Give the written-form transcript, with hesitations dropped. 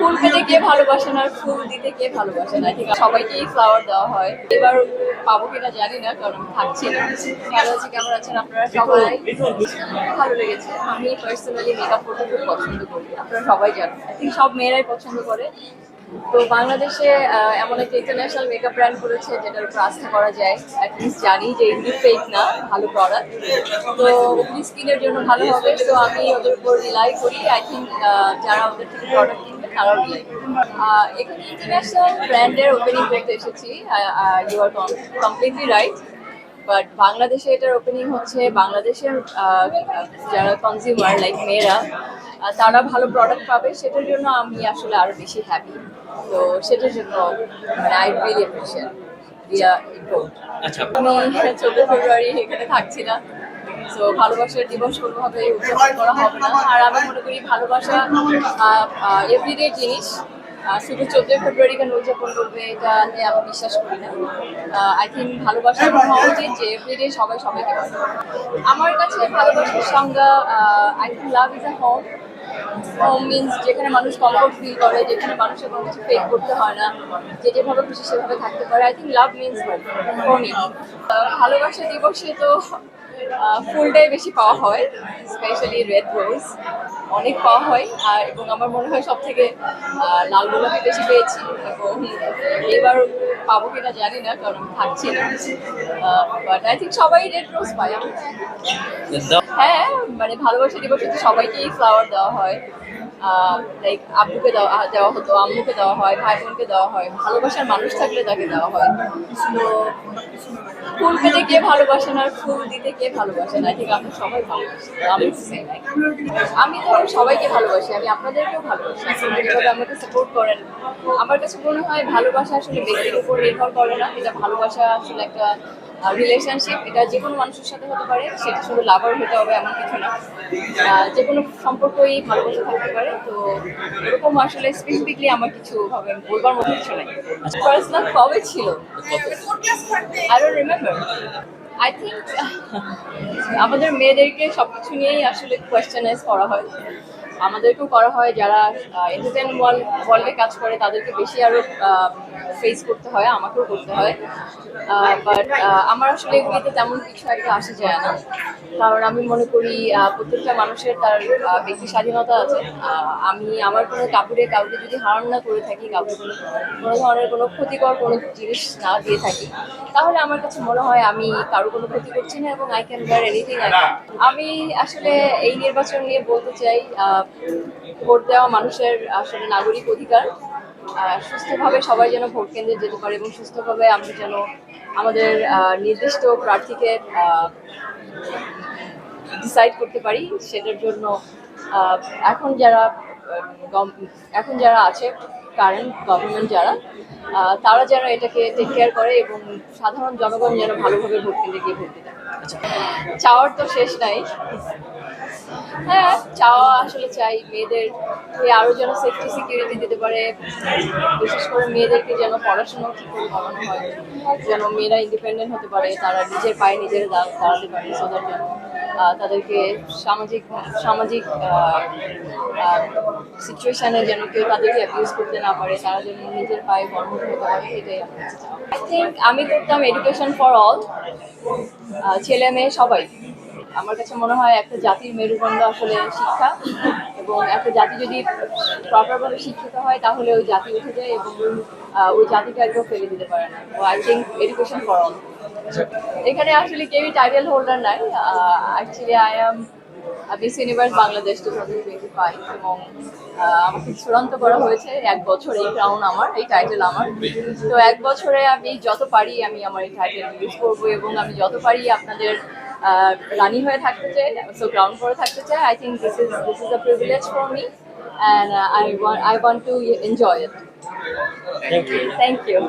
ফুল পেতে কে ভালোবাসে না, ফুল দিতে কে ভালোবাসে না, ঠিক আছে, সবাইকেই ফ্লাওয়ার দেওয়া হয়। এবার পাবো কিনা জানি না, কারণ থাকছি না। ভালো আছি, কেমন আছেন আপনারা সবাই? ভালো লেগেছে। আমি পার্সোনালি মেকআপ করতে খুব পছন্দ করি, আপনারা সবাই জানেন, আই থিঙ্ক সব মেয়েরাই পছন্দ করে। তো বাংলাদেশে এমন একটা ইন্টারন্যাশনাল মেকআপ ব্র্যান্ড করেছে যেটার উপর আস্থা করা যায়। অ্যাটলিস্ট জানি যে এগুলি ফেক না, ভালো প্রোডাক্ট। তো ওগুলি স্কিনের জন্য ভালো হবে, তো আমি ওদের উপর রিলাই করি। আই থিঙ্ক যারা ওদের থেকে প্রোডাক্ট কিনবে তারাও রিলাই করবে। এখানে ইন্টারন্যাশনাল ব্র্যান্ডের ওপেনিং করতে এসেছি। You are completely right. But বাংলাদেশে এটার ওপেনিং হচ্ছে বাংলাদেশের যারা কনজিউমার লাইক মেয়েরা, তারা ভালো প্রোডাক্ট পাবে, সেটার জন্য আমি আসলে আরো বেশি হ্যাপি। তো সেটার জন্য মানে আই রিয়েলি অ্যাপ্রিশিয়েট দিয়া ইম্পোর্ট। আমি 14 ফেব্রুয়ারি এখানে থাকছি না। তো ভালোবাসার দিবস কোনোভাবে উদযাপন করা হবে না। আর আমি মনে করি ভালোবাসা এভরিডে জিনিস। শুধু 14 ফেব্রুয়ারি কেন উদযাপন করবে এটাতে আমি বিশ্বাস করি না। আই থিঙ্ক ভালোবাসা হওয়া উচিত যে এভরিডে সবাই সবাইকে ভালোবাসে। আমার কাছে ভালোবাসার সংজ্ঞা, I think love is a home. Home means যেখানে মানুষ কমফোর্ট ফিল করে, যেখানে মানুষের কোনো কিছু ফেক করতে হয় না, যে যেভাবে খুশি সেভাবে থাকতে পারে। I think love means home for me. ভালোবাসা দিবসে তো ফুলটাই বেশি পাওয়া হয়, স্পেশালি রেড রোজ অনেক পাওয়া হয়। আর এবং আমার মনে হয় সব থেকে লাল গোলাপি বেশি পেয়েছি, এবং এবার পাবো কিনা জানি না, কারণ থাকছি না। বাট আই থিঙ্ক সবাই রেড রোজ পায়। হ্যাঁ, মানে ভালোবাসা দিবসে তো সবাইকেই ফ্লাওয়ার দেওয়া হয়। লাইক আব্বুকে দেওয়া হতো, আম্মুকে দেওয়া হয়, ভাই বোনকে দেওয়া হয়, ভালোবাসার মানুষ থাকলে তাকে দেওয়া হয়। তো ফুল পেতে কে ভালোবাসে না, ফুল দিতে কে ভালোবাসে না, ঠিক আমরা সবাই ভালোবাসি। তো আমি আমি তো সবাইকে ভালোবাসি, আমি আপনাদেরকেও ভালোবাসি। আপনারা যেভাবে আমাকে সাপোর্ট করেন, আমার কাছে মনে হয় ভালোবাসা আসলে ব্যক্তির উপর নির্ভর করে না। এটা ভালোবাসা আসলে একটা রিলেশনশিপ। এটা যে কোনো মানুষের সাথে হতে পারে, সেটা শুধু লাভার হতে হবে এমন কিছু না। যে কোনো সম্পর্কই ভালোবাসা থাকতে পারে। তো এরকম আসলে স্পেসিফিকলি আমার কিছু ভাবে বলবার মতো কিছু নাই। পার্সোনাল কবে ছিল I don't remember. I think আমাদের মেয়েদেরকে সবকিছু নিয়েই আসলে কোয়েশ্চেনাইজ করা হয়। আমাদেরকেও করা হয়, যারা এন্টারটেনমেন্ট ওয়ার্ল্ডে কাজ করে তাদেরকে বেশি আরো ফেস করতে হয়, আমাকেও করতে হয়। বাট আমার আসলে এগুলিতে তেমন কিছু একটা আসে যায় না, কারণ আমি মনে করি প্রত্যেকটা মানুষের তার ব্যক্তি স্বাধীনতা আছে। আমি আমার কোনো কাউকে যদি হারাম না করে থাকি, কাউকে কোনো ধরনের কোনো ক্ষতিকর কোনো জিনিস না দিয়ে থাকি, তাহলে আমার কাছে মনে হয় আমি কারো কোনো ক্ষতি করছি না, এবং আই ক্যান ওয়্যার এনিথিং। আমি আসলে এই নির্বাচন নিয়ে বলতে চাই, ভোট দেওয়া মানুষের আসলে নাগরিক অধিকার। সুস্থভাবে সবাই যেন ভোট কেন্দ্রে যেতে পারে, এবং সুস্থভাবে আমরা যেন আমাদের নির্দিষ্ট প্রার্থীকে ডিসাইড করতে পারি। সেটার জন্য আহ, এখন যারা এখন যারা আছে, কারেন্ট গভর্নমেন্ট যারা, তারা যেন এটাকে টেক কেয়ার করে, এবং সাধারণ জনগণ যেন ভালোভাবে ভোট কেন্দ্রে গিয়ে ভোট দিতে পারে। চাওয়ার তো শেষ নাই। হ্যাঁ, চাওয়া আসলে চাই মেয়েদের আরো যেন সেফটি সিকিউরিটি দিতে পারে। বিশেষ করে মেয়েদেরকে যেন পড়াশোনা ঠিক করে করানো হয়, যেন মেয়েরা ইন্ডিপেন্ডেন্ট হতে পারে, তারা নিজের পায়ে নিজেরা দাঁড়াতে পারে। সোদার যেন তাদেরকে সামাজিক সামাজিক সিচুয়েশনে যেন কেউ তাদেরকে অ্যাবিউজ করতে না পারে, তারা যেন নিজের পায়ে কর্মঠ হতে পারে। এটাই আই থিঙ্ক আমি করতাম এডুকেশন ফর অল, ছেলে মেয়ে সবাই। আমার কাছে মনে হয় একটা জাতির মেরুদণ্ড আসলে শিক্ষা, এবং একটা জাতি যদি প্রপারভাবে শিক্ষিত হয় তাহলে ওই জাতি উঠে যায়, এবং ওই জাতিটাকেও ফেলে দিতে পারে না। তো I think education for all. এখানে আসলে কেউই টাইটেল হোল্ডার নাই। Actually I am miss universe Bangladesh 2025, এবং আমাকে চূড়ান্ত করা হয়েছে 1 বছর। এই ক্রাউন আমার, এই টাইটেল আমার। তো 1 বছরে আমি যত পারি আমি আমার এই টাইটেল ইউজ করবো, এবং আমি যত পারি আপনাদের রানী হয়ে থাকতে চাই, সো ক্রাউন করে থাকতে চাই। I think this is a privilege for me, and I want to enjoy it. Thank you. Thank you.